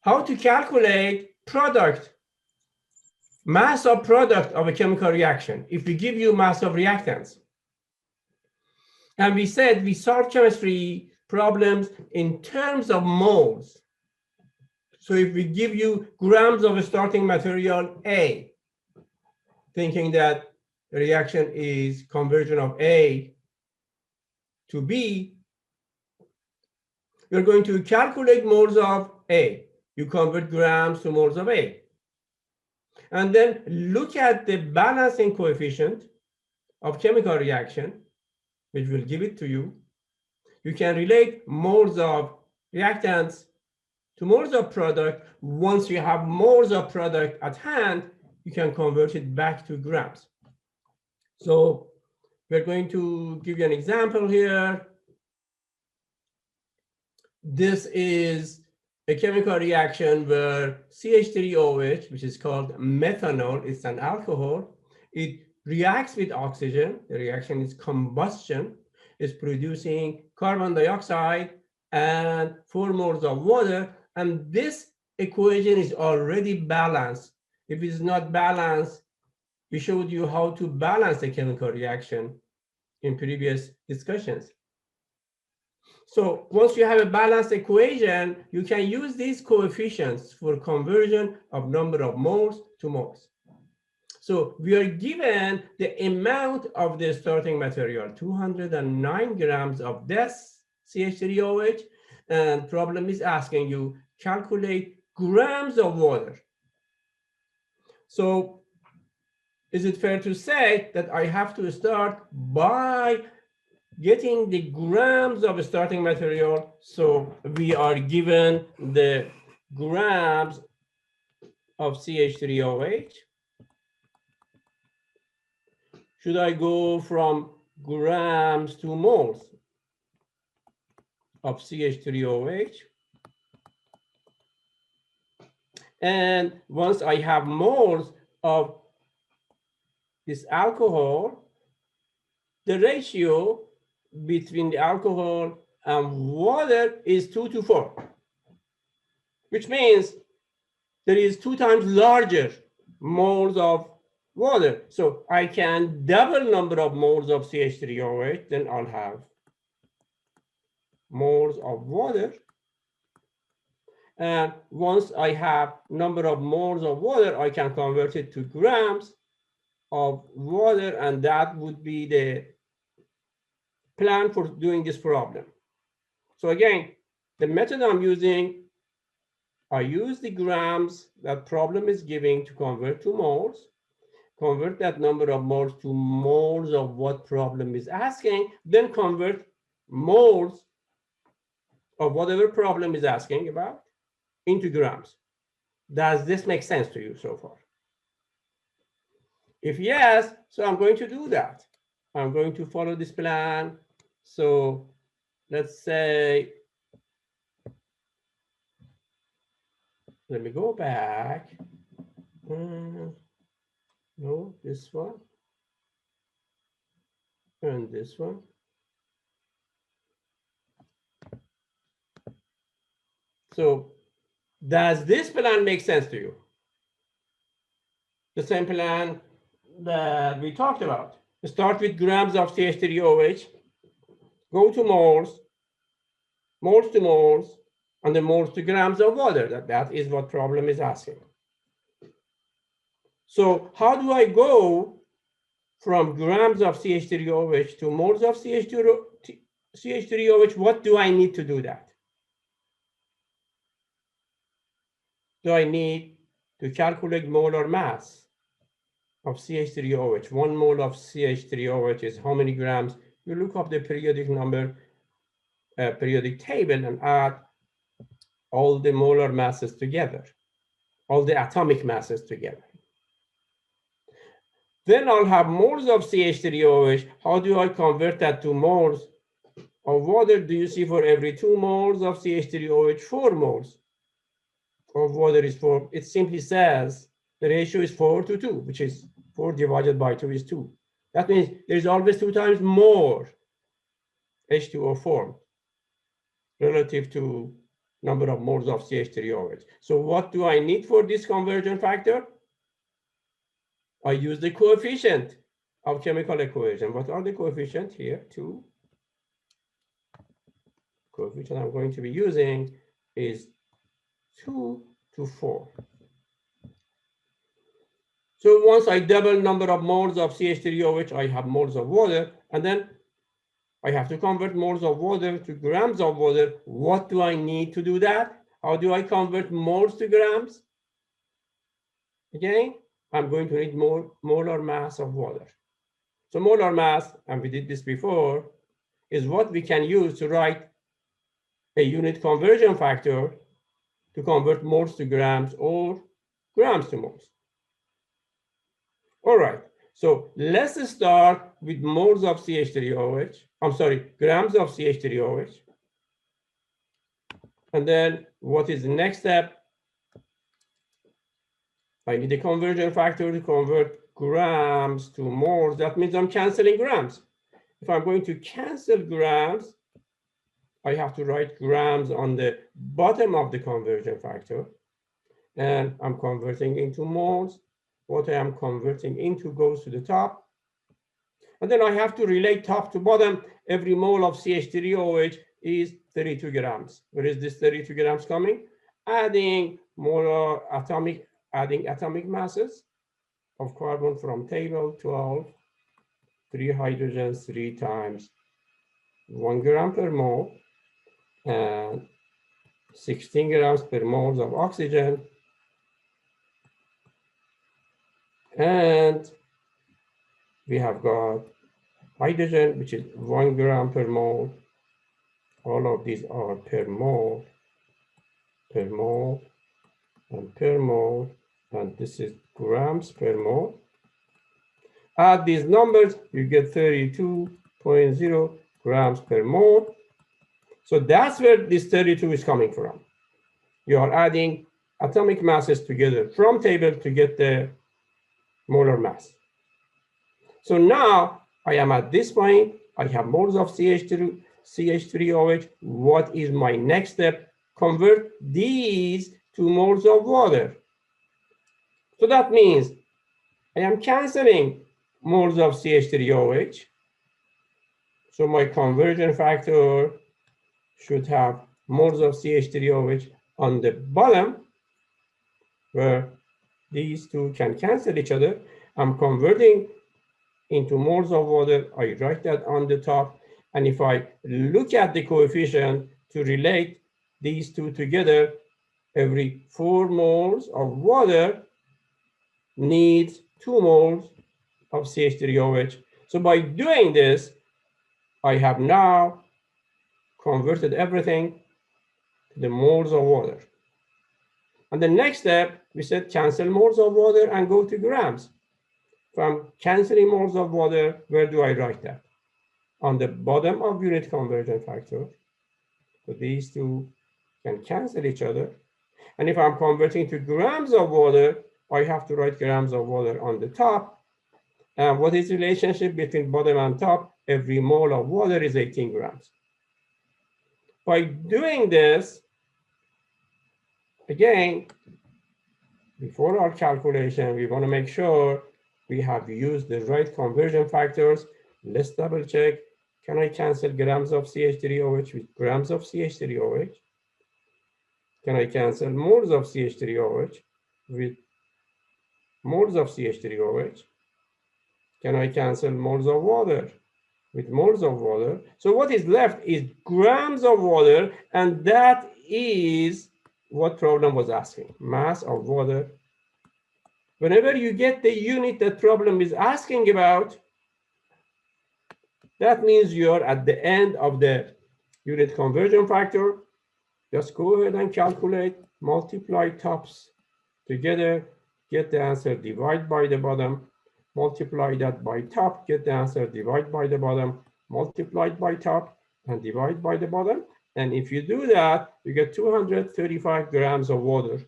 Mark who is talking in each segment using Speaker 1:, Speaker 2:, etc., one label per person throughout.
Speaker 1: how to calculate product, mass of product of a chemical reaction if we give you mass of reactants. And we said we solve chemistry problems in terms of moles. So if we give you grams of a starting material A, thinking that the reaction is conversion of A to B, you're going to calculate moles of A. You convert grams to moles of A. And then look at the balancing coefficient of chemical reaction, which will give it to you. You can relate moles of reactants to moles of product. Once you have moles of product at hand, you can convert it back to grams. So we're going to give you an example here. This is a chemical reaction where CH3OH, which is called methanol, it's an alcohol. It reacts with oxygen. The reaction is combustion. It's producing carbon dioxide and 4 moles of water. And this equation is already balanced. If it's not balanced, we showed you how to balance the chemical reaction in previous discussions. So once you have a balanced equation, you can use these coefficients for conversion of number of moles to moles. So we are given the amount of the starting material, 209 grams of this CH3OH, and problem is asking you calculate grams of water. So is it fair to say that I have to start by getting the grams of starting material? So we are given the grams of CH3OH. Should I go from grams to moles of CH3OH? And once I have moles of this alcohol, the ratio between the alcohol and water is 2 to 4, which means there is 2 times larger moles of water. So I can double number of moles of CH3OH, then I'll have moles of water. And once I have number of moles of water, I can convert it to grams of water, and that would be the plan for doing this problem. So again, the method I'm using, I use the grams that problem is giving to convert to moles, convert that number of moles to moles of what problem is asking, then convert moles of whatever problem is asking about into grams. Does this make sense to you so far? If yes, so I'm going to do that. I'm going to follow this plan. So let's say, let me go back. No, this one. And this one. So does this plan make sense to you? The same plan that we talked about. Start with grams of CH3OH, go to moles, moles to moles, and then moles to grams of water. That is what problem is asking. So how do I go from grams of CH3OH to moles of CH3OH? What do I need to do that? Do I need to calculate molar mass of CH3OH? 1 mole of CH3OH is how many grams? You look up the periodic number, periodic table, and add all the molar masses together, all the atomic masses together. Then I'll have moles of CH3OH. How do I convert that to moles of water? Do you see for every 2 moles of CH3OH, 4 moles of water is 4. It simply says the ratio is 4 to 2, which is 4 divided by 2 is 2. That means there's always 2 times more H2O formed relative to number of moles of CH3OH. So what do I need for this conversion factor? I use the coefficient of chemical equation. What are the coefficients here? 2. Coefficient I'm going to be using is 2 to 4. So once I double number of moles of CH3OH, I have moles of water, and then I have to convert moles of water to grams of water. What do I need to do that? How do I convert moles to grams? Again, I'm going to need more molar mass of water. So molar mass, and we did this before, is what we can use to write a unit conversion factor to convert moles to grams or grams to moles. All right, so let's start with moles of CH3OH. I'm sorry, grams of CH3OH. And then what is the next step? I need a conversion factor to convert grams to moles. That means I'm canceling grams. If I'm going to cancel grams, I have to write grams on the bottom of the conversion factor. And I'm converting into moles. What I am converting into goes to the top. And then I have to relate top to bottom. Every mole of CH3OH is 32 grams. Where is this 32 grams coming? Adding atomic masses of carbon from table 12, 3 hydrogens 3 times 1 gram per mole, and 16 grams per moles of oxygen. And we have got hydrogen, which is 1 gram per mole. All of these are per mole, and per mole, and this is grams per mole. Add these numbers, you get 32.0 grams per mole. So that's where this 32 is coming from. You are adding atomic masses together from table to get the molar mass. So now I am at this point, I have moles of CH3OH. What is my next step? Convert these to moles of water. So that means I am canceling moles of CH3OH. So my conversion factor should have moles of CH3OH on the bottom, where these two can cancel each other. I'm converting into moles of water. I write that on the top. And if I look at the coefficient to relate these two together, every 4 moles of water needs 2 moles of CH3OH. So by doing this, I have now converted everything to the moles of water. And the next step, we said cancel moles of water and go to grams. If I'm canceling moles of water, where do I write that? On the bottom of unit conversion factor. So these two can cancel each other. And if I'm converting to grams of water, I have to write grams of water on the top. And what is the relationship between bottom and top? Every mole of water is 18 grams. By doing this, again, before our calculation, we want to make sure we have used the right conversion factors. Let's double check. Can I cancel grams of CH3OH with grams of CH3OH? Can I cancel moles of CH3OH with moles of CH3OH? Can I cancel moles of water with moles of water? So what is left is grams of water, and that is what problem was asking, mass of water. Whenever you get the unit that problem is asking about, that means you're at the end of the unit conversion factor. Just go ahead and calculate, multiply tops together, get the answer, divide by the bottom, multiply that by top, get the answer, divide by the bottom, multiply by top, and divide by the bottom. And if you do that, you get 235 grams of water.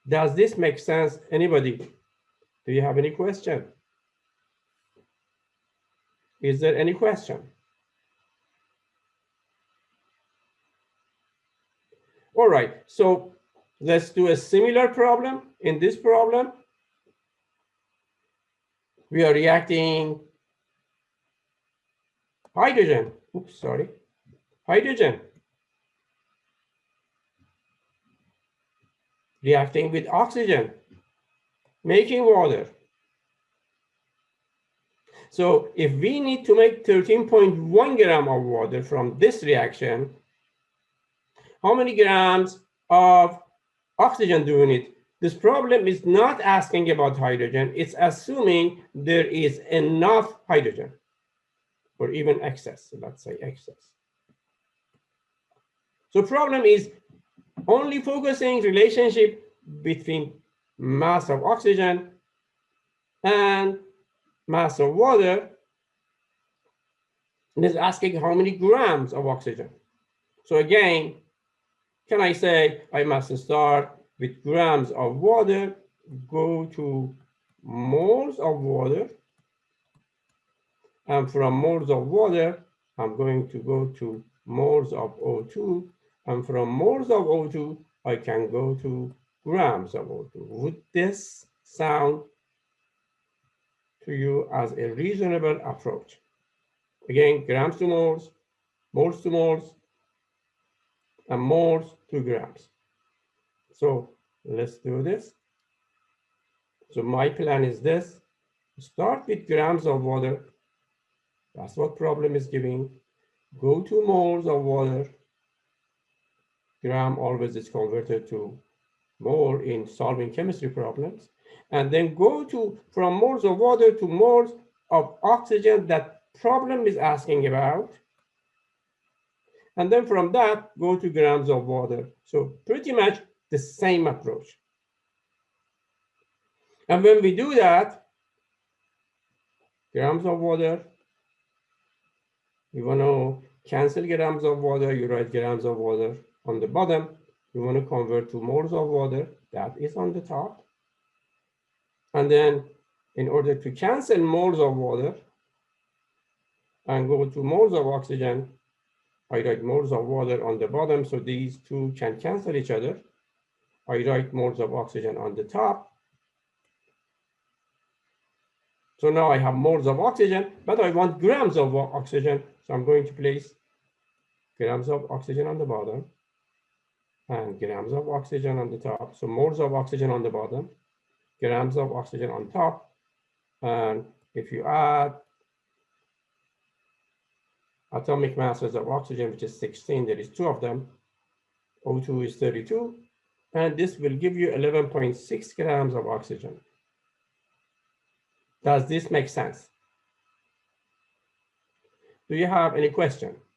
Speaker 1: Does this make sense? Anybody? Do you have any question? Is there any question? All right, so let's do a similar problem. In this problem, we are reacting hydrogen. Oops, sorry. Hydrogen reacting with oxygen, making water. So if we need to make 13.1 gram of water from this reaction, how many grams of oxygen do we need? This problem is not asking about hydrogen. It's assuming there is enough hydrogen or even excess. Let's say excess. So problem is only focusing relationship between mass of oxygen and mass of water. And is asking how many grams of oxygen. So again, can I say I must start with grams of water, go to moles of water, and from moles of water, I'm going to go to moles of O2, and from moles of O2, I can go to grams of O2. Would this sound to you as a reasonable approach? Again, grams to moles to moles, and moles to grams. So let's do this. So my plan is this. Start with grams of water. That's what problem is giving. Go to moles of water. Gram always is converted to mole in solving chemistry problems. And then go to from moles of water to moles of oxygen that problem is asking about. And then from that, go to grams of water. So pretty much the same approach. And when we do that, grams of water, you want to cancel grams of water, you write grams of water on the bottom. You want to convert to moles of water, that is on the top. And then in order to cancel moles of water and go to moles of oxygen, I write moles of water on the bottom, so these two can cancel each other. I write moles of oxygen on the top. So now I have moles of oxygen, but I want grams of oxygen. So I'm going to place grams of oxygen on the bottom and grams of oxygen on the top. So moles of oxygen on the bottom, grams of oxygen on top. And if you add atomic masses of oxygen, which is 16, there is 2 of them. O2 is 32. And this will give you 11.6 grams of oxygen. Does this make sense? Do you have any question?